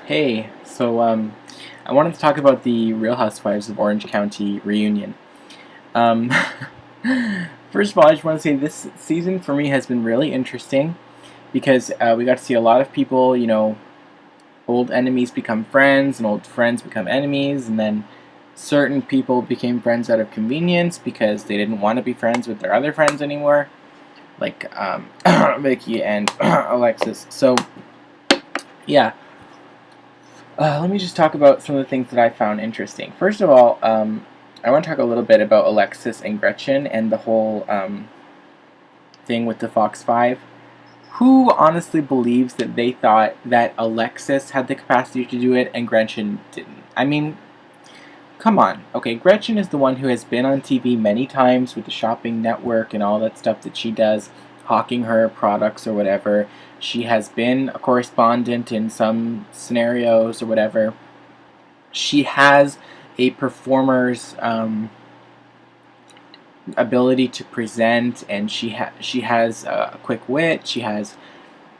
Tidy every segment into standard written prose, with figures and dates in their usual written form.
Hey, I wanted to talk about the Real Housewives of Orange County reunion. Um, First of all, I just want to say this season for me has been really interesting because we got to see a lot of people, old enemies become friends and old friends become enemies, and then certain people became friends out of convenience because they didn't want to be friends with their other friends anymore, like Vicky and Alexis. So, yeah. Let me just talk about some of the things that I found interesting. First of all, I want to talk a little bit about Alexis and Gretchen and the whole thing with the Fox 5. Who honestly believes that they thought that Alexis had the capacity to do it and Gretchen didn't? I mean, come on. Okay, Gretchen is the one who has been on TV many times with the shopping network and all that stuff that she does, hawking her products or whatever. She has been a correspondent in some scenarios or whatever. She has a performer's ability to present, and she has a quick wit. She has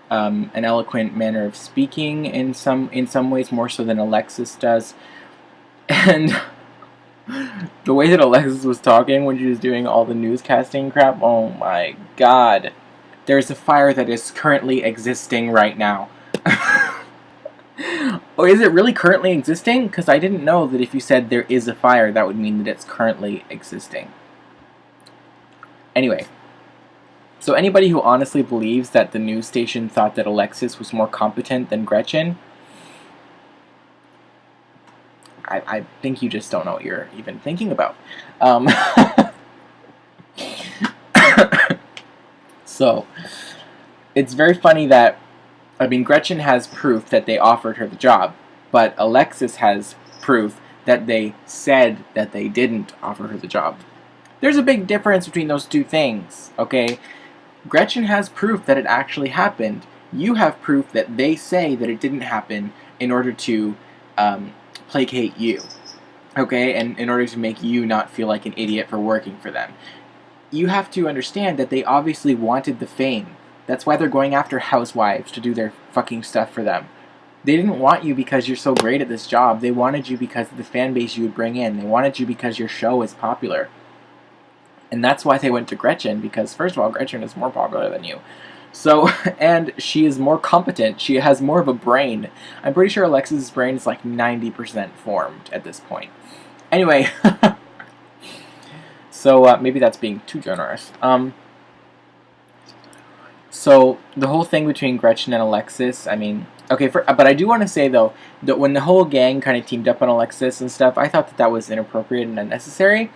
an eloquent manner of speaking in some ways more so than Alexis does. And the way that Alexis was talking when she was doing all the newscasting crap, oh my god. There's a fire that is currently existing right now. Oh, is it really currently existing? Because I didn't know that if you said there is a fire, that would mean that it's currently existing. Anyway, so anybody who honestly believes that the news station thought that Alexis was more competent than Gretchen, I think you just don't know what you're even thinking about. Um, so, it's very funny that, I mean, Gretchen has proof that they offered her the job, but Alexis has proof that they said that they didn't offer her the job. There's a big difference between those two things, okay? Gretchen has proof that it actually happened. You have proof that they say that it didn't happen in order to placate you, okay? And in order to make you not feel like an idiot for working for them. You have to understand that they obviously wanted the fame. That's why they're going after Housewives to do their fucking stuff for them. They didn't want you because you're so great at this job. They wanted you because of the fan base you would bring in. They wanted you because your show is popular. And that's why they went to Gretchen, because first of all, Gretchen is more popular than you. So, and she is more competent. She has more of a brain. I'm pretty sure Alexis' brain is like 90% formed at this point. Anyway, so maybe that's being too generous. So the whole thing between Gretchen and Alexis, I mean, okay, but I do want to say though that when the whole gang kind of teamed up on Alexis and stuff, I thought that that was inappropriate and unnecessary.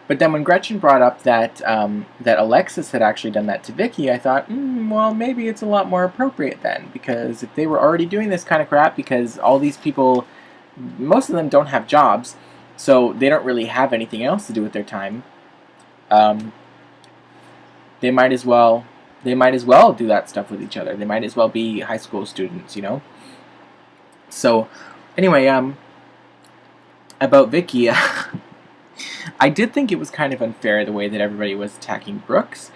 But then when Gretchen brought up that that Alexis had actually done that to Vicky, I thought, well, maybe it's a lot more appropriate then, because if they were already doing this kind of crap, because all these people, most of them don't have jobs, so they don't really have anything else to do with their time. Um, they might as well do that stuff with each other. They might as well be high school students, you know. So, anyway, about Vicky. I did think it was kind of unfair the way that everybody was attacking Brooks,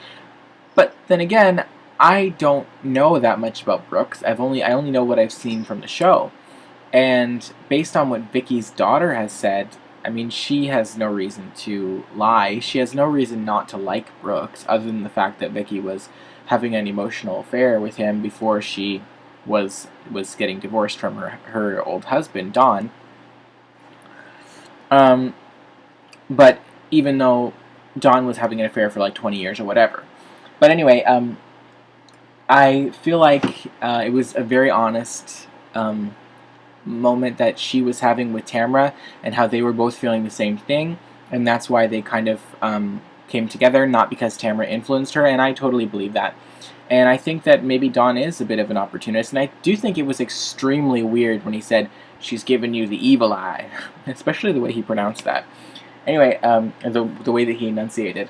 but then again, I don't know that much about Brooks. I only know what I've seen from the show, and based on what Vicky's daughter has said, I mean, she has no reason to lie. She has no reason not to like Brooks, other than the fact that Vicky was having an emotional affair with him before she was getting divorced from her old husband, Don. But even though Don was having an affair for like 20 years or whatever. But anyway, I feel like it was a very honest moment that she was having with Tamra, and how they were both feeling the same thing, and that's why they kind of came together, not because Tamra influenced her, and I totally believe that. And I think that maybe Don is a bit of an opportunist, and I do think it was extremely weird when he said, "She's given you the evil eye," especially the way he pronounced that. Anyway, the way that he enunciated.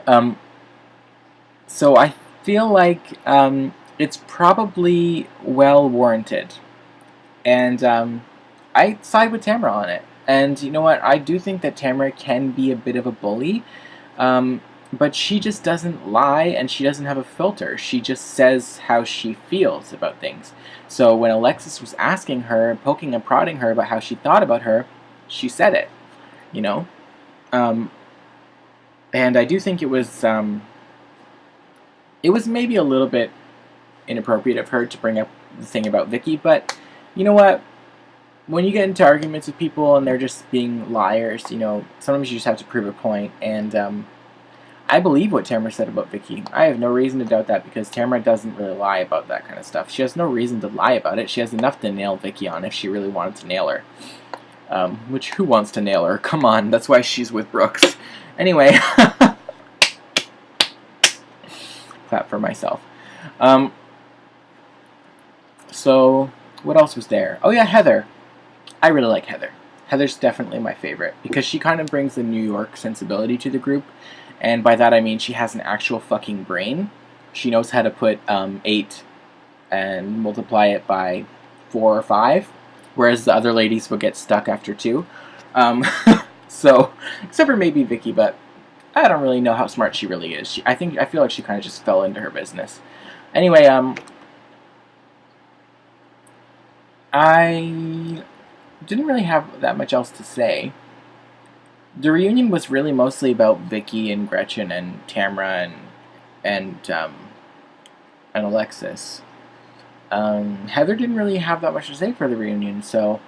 Um, so I feel like it's probably well warranted. And I side with Tamara on it. And you know what? I do think that Tamara can be a bit of a bully. Um, but she just doesn't lie, and she doesn't have a filter. She just says how she feels about things. So when Alexis was asking her, poking and prodding her about how she thought about her, she said it, you know? Um, and I do think it was maybe a little bit inappropriate of her to bring up the thing about Vicky, but you know what? When you get into arguments with people and they're just being liars, sometimes you just have to prove a point, and I believe what Tamara said about Vicky. I have no reason to doubt that because Tamara doesn't really lie about that kind of stuff. She has no reason to lie about it. She has enough to nail Vicky on if she really wanted to nail her. Which, who wants to nail her? Come on, that's why she's with Brooks. Anyway, clap for myself. So, what else was there? Oh yeah, Heather. I really like Heather. Heather's definitely my favorite because she kind of brings the New York sensibility to the group. And by that I mean she has an actual fucking brain. She knows how to put 8 and multiply it by 4 or 5, whereas the other ladies would get stuck after 2. So, except for maybe Vicky, but I don't really know how smart she really is. I feel like she kind of just fell into her business. Anyway, I didn't really have that much else to say. The reunion was really mostly about Vicky and Gretchen and Tamra and Alexis. Heather didn't really have that much to say for the reunion, so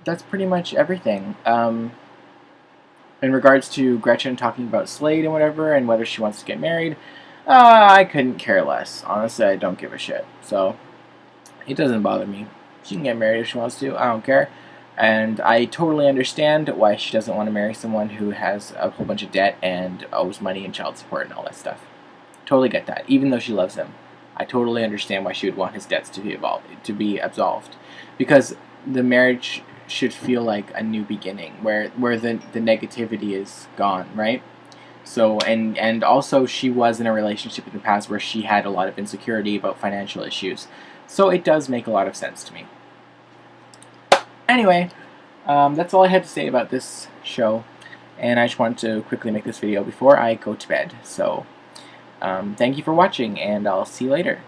that's pretty much everything. In regards to Gretchen talking about Slade and whatever, and whether she wants to get married, I couldn't care less. Honestly, I don't give a shit. So, it doesn't bother me. She can get married if she wants to. I don't care. And I totally understand why she doesn't want to marry someone who has a whole bunch of debt and owes money and child support and all that stuff. Totally get that, even though she loves him. I totally understand why she would want his debts to be absolved. Because the marriage should feel like a new beginning, where the negativity is gone, right? So, and also she was in a relationship in the past where she had a lot of insecurity about financial issues. So it does make a lot of sense to me. Anyway, that's all I had to say about this show, and I just wanted to quickly make this video before I go to bed. So, thank you for watching, and I'll see you later.